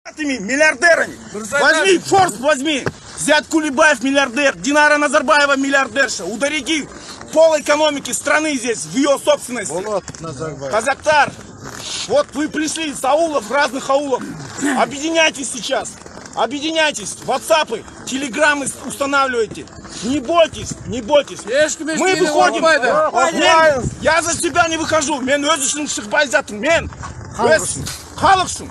Миллиардерами. Возьми, Форс возьми. Зиад Кулибаев миллиардер, Динара Назарбаева миллиардерша. Ударите пол экономики страны здесь, в ее собственности. Казактар, вот вы пришли из аулов, разных аулов. Объединяйтесь сейчас. Объединяйтесь. Ватсапы, телеграммы устанавливайте. Не бойтесь, не бойтесь. Мы выходим. Я за себя не выхожу. Мен өз үшін шықпай жатырмын. Мен өз халық үшін,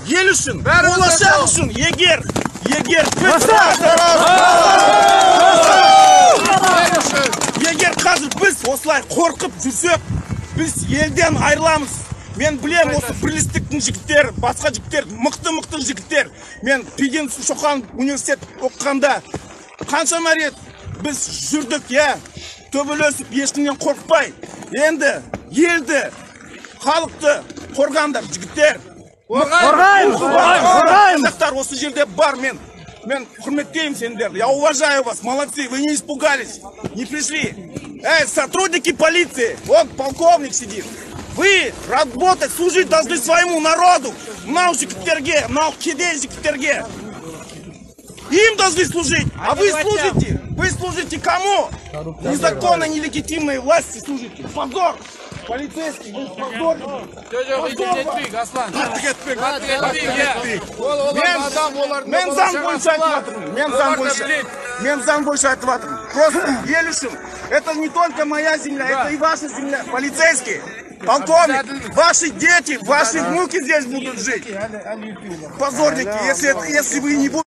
ел үшін, болашақ үшін. Егер қазір біз осылай қорқып жүрсек, біз елден айырыламыз. Мен білем, осы бірлестіктің жігіттер, басқа жігіттер, мықты жігіттер. Мен Пеген Шоқан университет оқығанда қаншама рет біз жүрдік, төбелесіп, ешкімнен қорқпай. Енді елді, халықты қорғаңдар, жігіттер. Қорғаймыз. Осы жерде бар, мен құрметтеймін сендерді. Я уважаю вас, молодцы, вы не испугались, не пришли. Сотрудники полиции, вон полковник сидит. Вы работать, служить должны своему народу. Мынау жігіттерге, мынау кедей жігіттерге. Им должны служить, а вы служите. Вы служите кому? Незаконно, нелегитимной власти служите. Позор! Полицейский, вы позор! Мен заң бойынша айтып жатырмын. Просто ел үшін. Это не только моя земля, это и ваша земля. Полицейские, полковник, ваши дети, ваши внуки здесь будут жить. Позорники, если вы не будете...